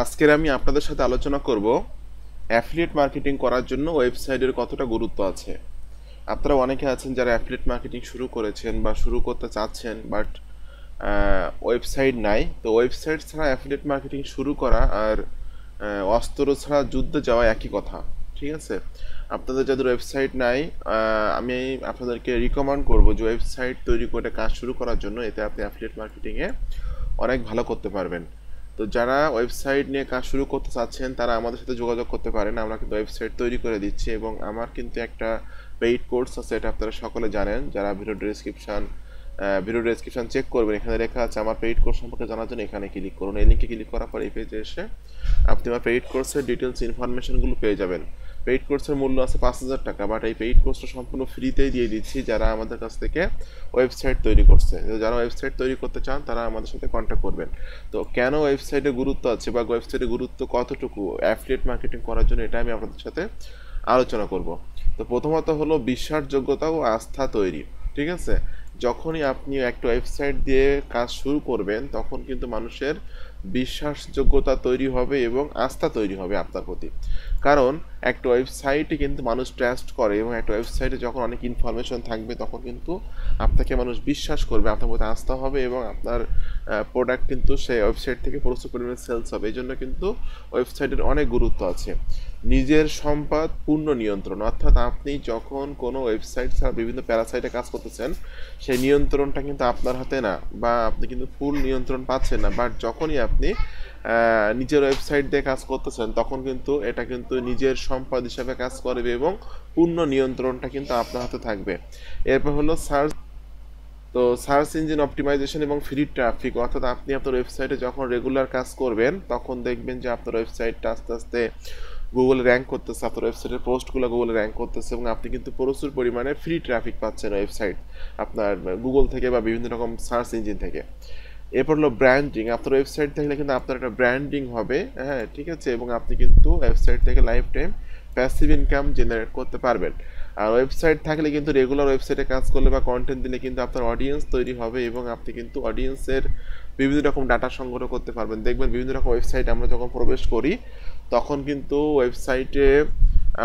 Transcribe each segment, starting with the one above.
আজকের আমি আপনাদের সাথে আলোচনা করব অ্যাফিলিয়েট মার্কেটিং করার জন্য ওয়েবসাইটের কতটা গুরুত্ব আছে। আপনারা অনেকে আছেন যারা অ্যাফিলিয়েট মার্কেটিং শুরু করেছেন বা শুরু করতে চাচ্ছেন, বাট ওয়েবসাইট নাই। তো ওয়েবসাইট ছাড়া অ্যাফিলিয়েট মার্কেটিং শুরু করা আর অস্ত্র ছাড়া যুদ্ধে যাওয়া একই কথা। ঠিক আছে, আপনাদের যাদের ওয়েবসাইট নাই, আমি আপনাদেরকে রিকমেন্ড করব যে ওয়েবসাইট তৈরি করে কাজ শুরু করার জন্য। এতে আপনি অ্যাফিলিয়েট মার্কেটিংয়ে অনেক ভালো করতে পারবেন। তো যারা ওয়েবসাইট নিয়ে কাজ শুরু করতে চাচ্ছেন তারা আমাদের সাথে যোগাযোগ করতে পারেন। আমরা কিন্তু ওয়েবসাইট তৈরি করে দিচ্ছি এবং আমার কিন্তু একটা পেইড কোর্স আছে, এটা আপনারা সকলে জানেন। যারা ভিডিও ডেসক্রিপশন চেক করবেন, এখানে লেখা আছে আমার পেইড কোর্স সম্পর্কে জানার জন্য এখানে ক্লিক করুন। এই লিঙ্কে ক্লিক করার পর এই পেজে এসে আপনি আমার পেইড কোর্সের ডিটেলস ইনফরমেশনগুলো পেয়ে যাবেন। পেইড কোর্সের মূল্য আছে 5,000 টাকা, বাট এই পেইড কোর্সটা সম্পূর্ণ ফ্রিতেই দিয়ে দিচ্ছি যারা আমাদের কাছ থেকে ওয়েবসাইট তৈরি করছে। যারা ওয়েবসাইট তৈরি করতে চান তারা আমাদের সাথে কন্ট্যাক্ট করবেন। তো কেন ওয়েবসাইটের গুরুত্ব আছে বা ওয়েবসাইটের গুরুত্ব কতটুকু অ্যাফিলিয়েট মার্কেটিং করার জন্য, এটা আমি আপনাদের সাথে আলোচনা করব। তো প্রথমত হলো বিশ্বাসযোগ্যতা ও আস্থা তৈরি। ঠিক আছে, যখনই আপনি একটা ওয়েবসাইট দিয়ে কাজ শুরু করবেন তখন কিন্তু মানুষের বিশ্বাসযোগ্যতা তৈরি হবে এবং আস্থা তৈরি হবে আপনার প্রতি। কারণ একটা ওয়েবসাইটে কিন্তু মানুষ ট্রাস্ট করে এবং একটা ওয়েবসাইটে যখন অনেক ইনফরমেশন থাকবে তখন কিন্তু আপনাকে মানুষ বিশ্বাস করবে, আপনার প্রতি আস্থা হবে এবং আপনার প্রোডাক্ট কিন্তু সেই ওয়েবসাইট থেকে প্রচুর পরিমাণে সেলস হবে। এই জন্য কিন্তু ওয়েবসাইটের অনেক গুরুত্ব আছে। নিজের সম্পদ পূর্ণ নিয়ন্ত্রণ, অর্থাৎ আপনি যখন কোনো ওয়েবসাইট ছাড়া বিভিন্ন প্যারাসাইটে কাজ করতেছেন সেই নিয়ন্ত্রণটা কিন্তু আপনার হাতে না, বা আপনি কিন্তু ফুল নিয়ন্ত্রণ পাচ্ছেন না। বাট যখনই আপনি নিজের ওয়েবসাইট দিয়ে কাজ করতেছেন তখন কিন্তু এটা কিন্তু নিজের সম্পদ হিসাবে কাজ করবে এবং পূর্ণ নিয়ন্ত্রণটা কিন্তু আপনার হাতে থাকবে। এরপর হলো সার্চ ইঞ্জিন অপটিমাইজেশন এবং ফ্রি ট্রাফিক, অর্থাৎ আপনি আপনার ওয়েবসাইটে যখন রেগুলার কাজ করবেন তখন দেখবেন যে আপনার ওয়েবসাইটটা আস্তে আস্তে গুগলে র্যাঙ্ক করতেছে, আপনার ওয়েবসাইটের পোস্টগুলো গুগলে র্যাঙ্ক করতেছে এবং আপনি কিন্তু প্রচুর পরিমাণে ফ্রি ট্রাফিক পাচ্ছেন ওয়েবসাইট আপনার গুগল থেকে বা বিভিন্ন রকম সার্চ ইঞ্জিন থেকে। এরপর হলো ব্র্যান্ডিং, আপনার ওয়েবসাইট থাকলে কিন্তু আপনার একটা ব্র্যান্ডিং হবে। হ্যাঁ, ঠিক আছে, এবং আপনি কিন্তু ওয়েবসাইট থেকে life time passive income generate করতে পারবেন। আর ওয়েবসাইট থাকলে কিন্তু রেগুলার ওয়েবসাইটে কাজ করলে বা কন্টেন্ট দিলে কিন্তু আপনার অডিয়েন্স তৈরি হবে এবং আপনি কিন্তু অডিয়েন্সের বিভিন্ন রকম ডাটা সংগ্রহ করতে পারবেন। দেখবেন বিভিন্ন রকম ওয়েবসাইট আমরা যখন প্রবেশ করি তখন কিন্তু ওয়েবসাইটে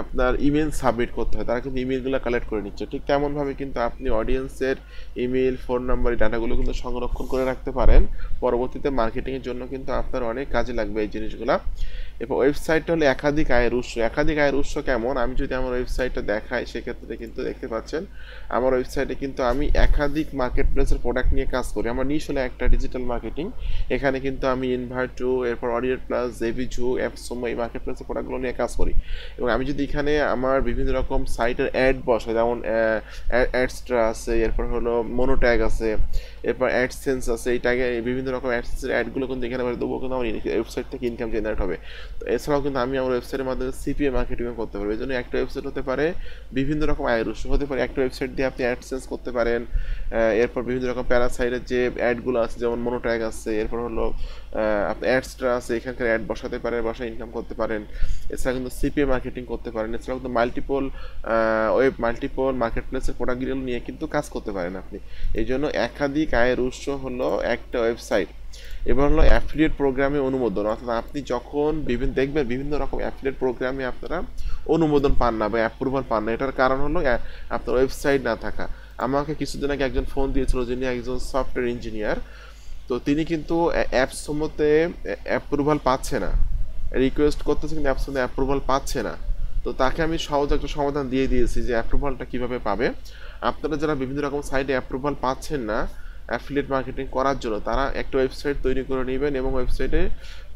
আপনার ইমেল সাবমিট করতে হয়, তারা কিন্তু ইমেলগুলো কালেক্ট করে নিচ্ছে। ঠিক তেমনভাবে কিন্তু আপনি অডিয়েন্সের ইমেল, ফোন নাম্বার, এই ডাটাগুলো কিন্তু সংরক্ষণ করে রাখতে পারেন। পরবর্তীতে মার্কেটিংয়ের জন্য কিন্তু আপনার অনেক কাজে লাগবে এই জিনিসগুলো। এরপর ওয়েবসাইটটা হলো একাধিক আয়ের উৎস। একাধিক আয়ের উৎস কেমন, আমি যদি আমার ওয়েবসাইটটা দেখাই সেক্ষেত্রে কিন্তু দেখতে পাচ্ছেন আমার ওয়েবসাইটে কিন্তু আমি একাধিক মার্কেট প্লেসের প্রোডাক্ট নিয়ে কাজ করি। আমার নিশ হলো একটা ডিজিটাল মার্কেটিং। এখানে কিন্তু আমি ইনভার্টু, এরপর অডিয়েট প্লাস, জেভিজু, অ্যাপসমো, এই মার্কেট প্লেসের প্রোডাক্টগুলো নিয়ে কাজ করি। এবং আমি যদি এখানে আমার বিভিন্ন রকম সাইটের অ্যাড বসাই, যেমন অ্যাডস্ট্রা আছে, এরপর হলো মোনোট্যাগ আছে, এরপর অ্যাডসেন্স আছে, এই ট্যাগে বিভিন্ন রকম অ্যাডসেন্সের অ্যাডগুলো কিন্তু এখানে দেবো, কিন্তু আমার ওয়েবসাইট থেকে ইনকাম জেনারেট হবে। তো এছাড়াও কিন্তু আমি আমার ওয়েবসাইটের মাধ্যমে সিপিএ মার্কেটিংও করতে পারবো। এই জন্য একটা ওয়েবসাইট হতে পারে বিভিন্ন রকম আয়ের উৎস হতে পারে। একটা ওয়েবসাইট দিয়ে আপনি অ্যাডসেন্স করতে পারেন, এরপর বিভিন্ন রকম প্যারাসাইটের যে অ্যাডগুলো আছে যেমন মোনোট্যাগ আছে, এরপর হলো আপনার অ্যাডসটা আছে, এখানকার অ্যাড বসাতে পারেন, বসায় ইনকাম করতে পারেন। এছাড়া কিন্তু সিপিএ মার্কেটিং করতে পারেন। এছাড়াও কিন্তু মাল্টিপল মার্কেট প্লেসের প্রোডাক্টগুলো নিয়ে কিন্তু কাজ করতে পারেন আপনি। এই জন্য একাধিক আয়ের উৎস হলো একটা ওয়েবসাইট। এবার হলো অ্যাফিলিয়েট প্রোগ্রামে অনুমোদন, অর্থাৎ আপনি যখন দেখবেন বিভিন্ন রকম অ্যাফিলিয়েট প্রোগ্রামে আপনারা অনুমোদন পান না বা অ্যাপ্রুভাল পান না। এটার কারণ হলো আপনার ওয়েবসাইট না থাকা। আমাকে কিছুদিন আগে একজন ফোন দিয়েছিল, যিনি একজন সফটওয়্যার ইঞ্জিনিয়ার। তো তিনি কিন্তু অ্যাপসমোতে অ্যাপ্রুভাল পাচ্ছে না, রিকোয়েস্ট করতেছে কিন্তু অ্যাপসমোতে অ্যাপ্রুভাল পাচ্ছে না। তো তাকে আমি সহজ একটা সমাধান দিয়ে দিয়েছি যে অ্যাপ্রুভালটা কীভাবে পাবে। আপনারা যারা বিভিন্ন রকম সাইটে অ্যাপ্রুভাল পাচ্ছেন না অ্যাফিলিয়েট মার্কেটিং করার জন্য, তারা একটা ওয়েবসাইট তৈরি করে নেবেন এবং ওয়েবসাইটে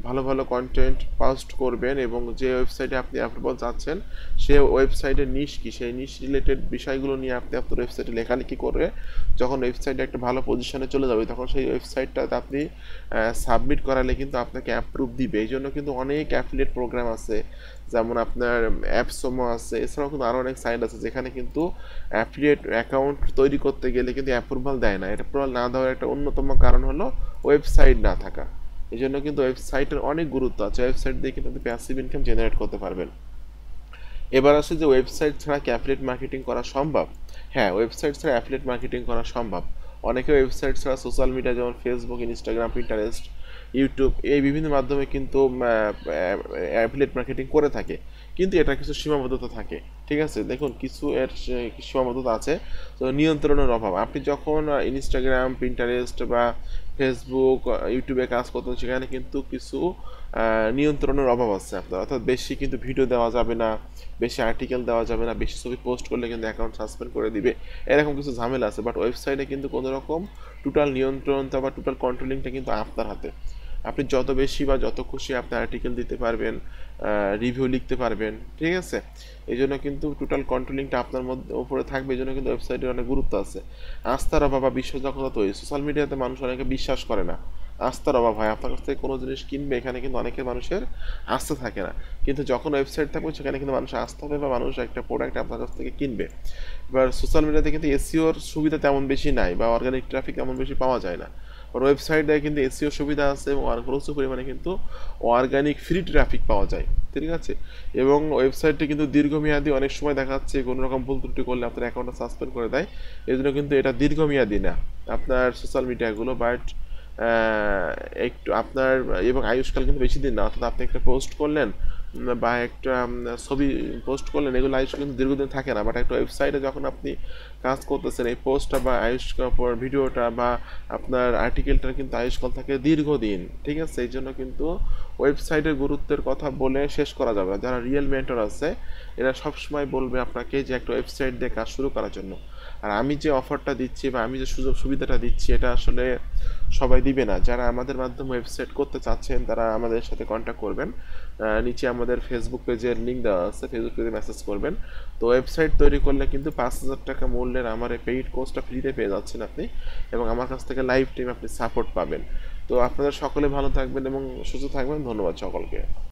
ভালো ভালো কন্টেন্ট পোস্ট করবেন এবং যে ওয়েবসাইটে আপনি অ্যাপ্রুভাল চাচ্ছেন সেই ওয়েবসাইটের নিশ কি, সেই নিশ রিলেটেড বিষয়গুলো নিয়ে আপনি আপনার ওয়েবসাইটে লেখালেখি করে যখন ওয়েবসাইটে একটা ভালো পজিশনে চলে যাবে তখন সেই ওয়েবসাইটটাতে আপনি সাবমিট করালে কিন্তু আপনাকে অ্যাপ্রুভ দিবে। এই জন্য কিন্তু অনেক অ্যাফিলিয়েট প্রোগ্রাম আছে, যেমন আপনার অ্যাপসমো আছে। এছাড়াও কিন্তু আরও অনেক সাইট আছে যেখানে কিন্তু অ্যাফিলিয়েট অ্যাকাউন্ট তৈরি করতে গেলে কিন্তু অ্যাপ্রুভাল দেয় না। এটা অ্যাপ্রুভাল না দেওয়ার একটা অন্যতম কারণ হলো ওয়েবসাইট না থাকা। এই জন্য কিন্তু ওয়েবসাইটের অনেক গুরুত্ব আছে। ওয়েবসাইট দিয়ে কিন্তু আপনি প্যাসিভ ইনকাম জেনারেট করতে পারবেন। এবার আসে যে ওয়েবসাইট ছাড়া কি অ্যাফিলিয়েট মার্কেটিং করা সম্ভব? হ্যাঁ, ওয়েবসাইট ছাড়া অ্যাফিলিয়েট মার্কেটিং করা সম্ভব। অনেকে ওয়েবসাইট ছাড়া সোশ্যাল মিডিয়া যেমন ফেসবুক, ইনস্টাগ্রাম, পিন্টারেস্ট ইউটিউব এই বিভিন্ন মাধ্যমে কিন্তু অ্যাফিলিয়েট মার্কেটিং করে থাকে, কিন্তু এটা কিছু সীমাবদ্ধতা থাকে। ঠিক আছে, দেখুন কিছু সীমাবদ্ধতা আছে। তো নিয়ন্ত্রণের অভাব, আপনি যখন ইনস্টাগ্রাম, পিন্টারেস্ট বা ফেসবুক, ইউটিউবে কাজ করতেন, সেখানে কিন্তু কিছু নিয়ন্ত্রণের অভাব আছে আপনার, অর্থাৎ বেশি কিন্তু ভিডিও দেওয়া যাবে না, বেশি আর্টিকেল দেওয়া যাবে না, বেশি ছবি পোস্ট করলে কিন্তু অ্যাকাউন্ট সাসপেন্ড করে দিবে, এরকম কিছু ঝামেলা আছে। বাট ওয়েবসাইটে কিন্তু কোনো রকম টোটাল নিয়ন্ত্রণটা বা টোটাল কন্ট্রোলিংটা কিন্তু আপনার হাতে। আপনি যত বেশি বা যত খুশি আপনি আর্টিকেল দিতে পারবেন, রিভিউ লিখতে পারবেন। ঠিক আছে, এই জন্য কিন্তু টোটাল কন্ট্রোলিংটা আপনার মধ্যে উপরে থাকবে, এই জন্য কিন্তু ওয়েবসাইটের অনেক গুরুত্ব আছে। আস্থার অভাব বা বিশ্বাসযোগ্যতা তৈরি, সোশ্যাল মিডিয়াতে মানুষ অনেকে বিশ্বাস করে না, আস্থার অভাব হয়। আপনার কাছ থেকে কোনো জিনিস কিনবে, এখানে কিন্তু অনেকের মানুষের আস্থা থাকে না, কিন্তু যখন ওয়েবসাইট থাকবে সেখানে কিন্তু মানুষের আস্থা হবে বা মানুষ একটা প্রোডাক্ট আপনার কাছ থেকে কিনবে। এবার সোশ্যাল মিডিয়াতে কিন্তু এসইওর সুবিধা তেমন বেশি নাই বা অর্গানিক ট্রাফিক তেমন বেশি পাওয়া যায় না। আর ওয়েবসাইটে কিন্তু এসইও সুবিধা আছে এবং প্রচুর পরিমাণে কিন্তু অর্গানিক ফ্রি ট্রাফিক পাওয়া যায়। ঠিক আছে, এবং ওয়েবসাইটটি কিন্তু দীর্ঘমেয়াদী, অনেক সময় দেখা যাচ্ছে কোনো রকম ভুল ত্রুটি করলে আপনার অ্যাকাউন্টটা সাসপেন্ড করে দেয়। এই জন্য কিন্তু এটা দীর্ঘমেয়াদী না আপনার সোশ্যাল মিডিয়াগুলো, বাট একটু আপনার এবং আয়ুষ্কাল কিন্তু বেশি দিন না, অর্থাৎ আপনি একটা পোস্ট করলেন বা একটা ছবি পোস্ট করলেন, এগুলো আয়ুষ্কাল কিন্তু দীর্ঘদিন থাকে না। বাট একটা ওয়েবসাইটে যখন আপনি কাজ করতেছেন, এই পোস্টটা বা আয়ুষ্কাল ভিডিওটা বা আপনার আর্টিকেলটার কিন্তু আয়ুষ্কাল থাকে দীর্ঘদিন। ঠিক আছে, এই জন্য কিন্তু ওয়েবসাইটের গুরুত্বের কথা বলে শেষ করা যাবে না। যারা রিয়েল মেন্টর আছে এরা সবসময় বলবে আপনাকে যে একটা ওয়েবসাইট দিয়ে কাজ শুরু করার জন্য। আর আমি যে অফারটা দিচ্ছি বা আমি যে সুযোগ সুবিধাটা দিচ্ছি, এটা আসলে সবাই দিবে না। যারা আমাদের মাধ্যমে ওয়েবসাইট করতে চাচ্ছেন তারা আমাদের সাথে কন্ট্যাক্ট করবেন, নিচে আমাদের ফেসবুক পেজের লিঙ্ক দেওয়া আছে, ফেসবুক পেজে মেসেজ করবেন। তো ওয়েবসাইট তৈরি করলে কিন্তু 5,000 টাকা মূল্যের আমার এই পেইড কোর্সটা ফ্রিতে পেয়ে যাচ্ছেন আপনি, এবং আমার কাছ থেকে লাইফ টাইম আপনি সাপোর্ট পাবেন। তো আপনারা সকলে ভালো থাকবেন এবং সুস্থ থাকবেন। ধন্যবাদ সকলকে।